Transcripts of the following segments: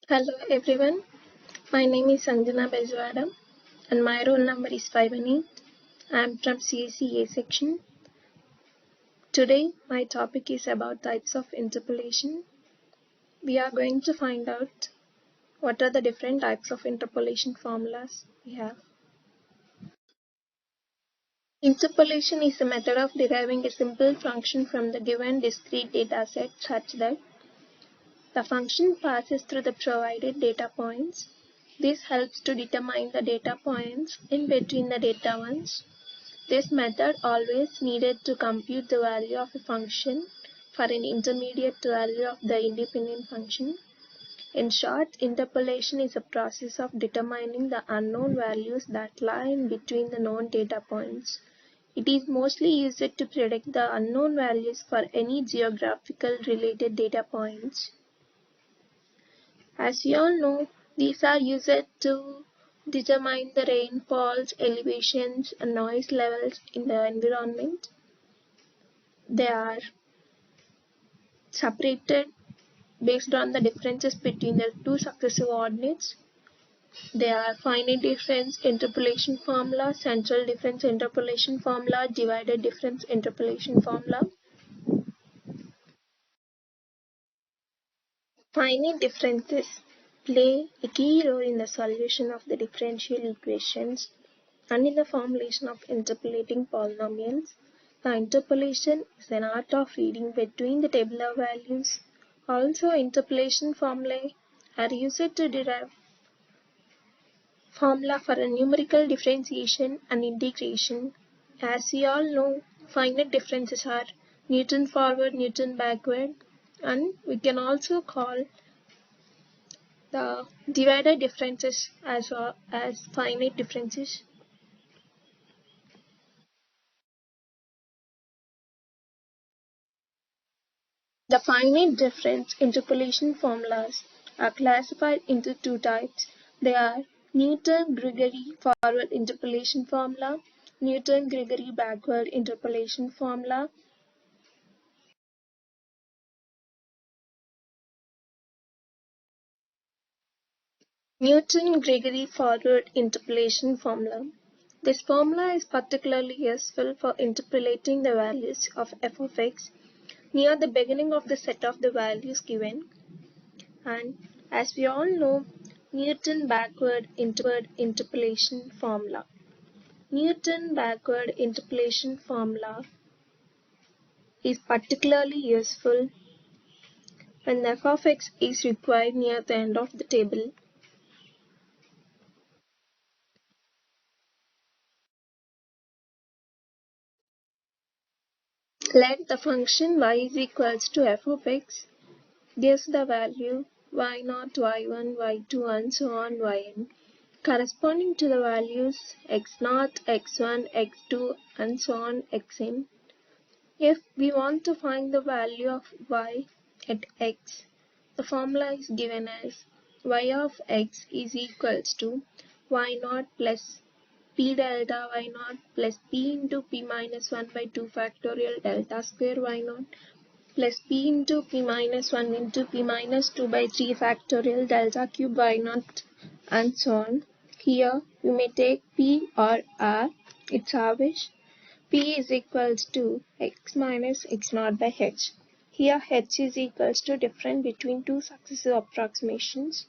Hello everyone, my name is Sanjana Bejwada and my roll number is 518. I am from CSE A section. Today my topic is about types of interpolation. We are going to find out what are the different types of interpolation formulas we have. Interpolation is a method of deriving a simple function from the given discrete dataset such that the function passes through the provided data points. This helps to determine the data points in between the data ones. This method always needed to compute the value of a function for an intermediate value of the independent function. In short, interpolation is a process of determining the unknown values that lie in between the known data points. It is mostly used to predict the unknown values for any geographical related data points. As you all know, these are used to determine the rainfalls, elevations, and noise levels in the environment. They are separated based on the differences between the two successive ordinates. They are finite difference interpolation formula, central difference interpolation formula, divided difference interpolation formula. Finite differences play a key role in the solution of the differential equations and in the formulation of interpolating polynomials. The interpolation is an art of reading between the tabular values. Also, interpolation formulae are used to derive formula for a numerical differentiation and integration. As we all know, finite differences are Newton forward, Newton backward, and we can also call the divided differences as well as finite differences. The finite difference interpolation formulas are classified into two types. They are Newton-Gregory forward interpolation formula, Newton-Gregory backward interpolation formula. Newton-Gregory forward interpolation formula. This formula is particularly useful for interpolating the values of f of x near the beginning of the set of the values given. And as we all know, Newton backward interpolation formula. Newton backward interpolation formula is particularly useful when f of x is required near the end of the table. Let the function y is equals to f of x gives the value y0, y1, y2 and so on yn corresponding to the values x0, x1, x2 and so on xn. If we want to find the value of y at x, the formula is given as y of x is equals to y0 plus p delta y0 plus p into p minus 1 by 2 factorial delta square y0 plus p into p minus 1 into p minus 2 by 3 factorial delta cube y0 and so on. Here we may take p or r, it's our wish. P is equals to x minus x0 by h. Here h is equals to difference between two successive approximations.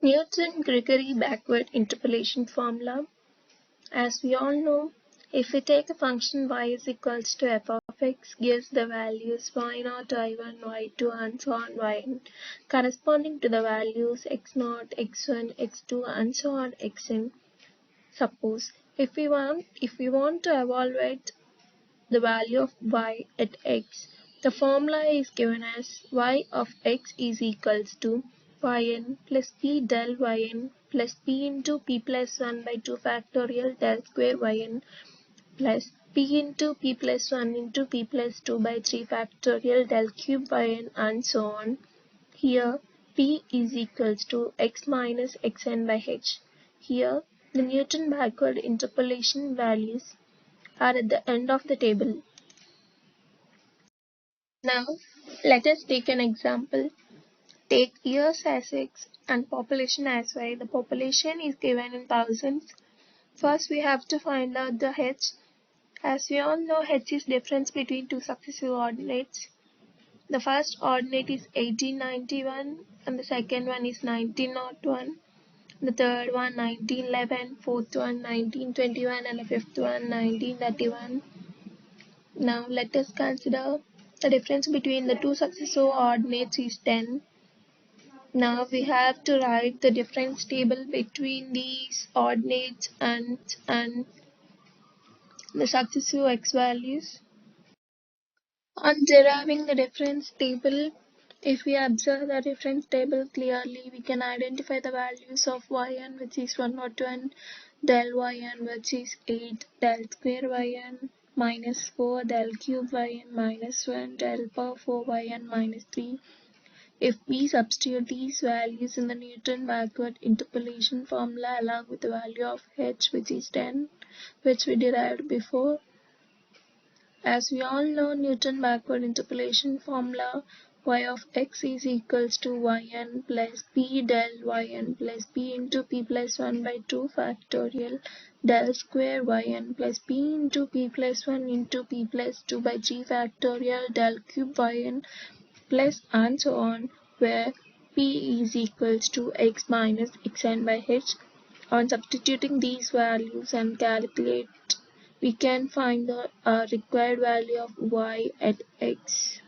Newton-Gregory backward interpolation formula. As we all know, if we take a function y is equals to f of x gives the values y0, y1, y2 and so on yn corresponding to the values x0, x1, x2 and so on xn. Suppose if we want to evaluate the value of y at x, the formula is given as y of x is equals to yn plus p del yn plus p into p plus 1 by 2 factorial del square yn plus p into p plus 1 into p plus 2 by 3 factorial del cube yn and so on. Here p is equals to x minus xn by h. Here the Newton backward interpolation values are at the end of the table. Now, let us take an example. Take years as x and population as y. The population is given in thousands. First, we have to find out the h. As we all know, h is difference between two successive ordinates. The first ordinate is 1891 and the second one is 1901. The third one 1911, fourth one 1921 and the fifth one 1931. Now let us consider the difference between the two successive ordinates is 10. Now we have to write the difference table between these ordinates and the successive x values. On deriving the difference table, if we observe the difference table clearly, we can identify the values of yn, which is 101, del yn, which is 8, del square yn minus 4, del cube yn minus 1, del power 4 yn minus 3. If we substitute these values in the Newton backward interpolation formula along with the value of h, which is 10, which we derived before, as we all know, Newton backward interpolation formula, y of x is equals to yn plus p del yn plus p into p plus 1 by 2 factorial del square yn plus p into p plus 1 into p plus 2 by g factorial del cube yn plus and so on, where p is equals to x minus xn by h. On substituting these values and calculate, we can find the required value of y at x.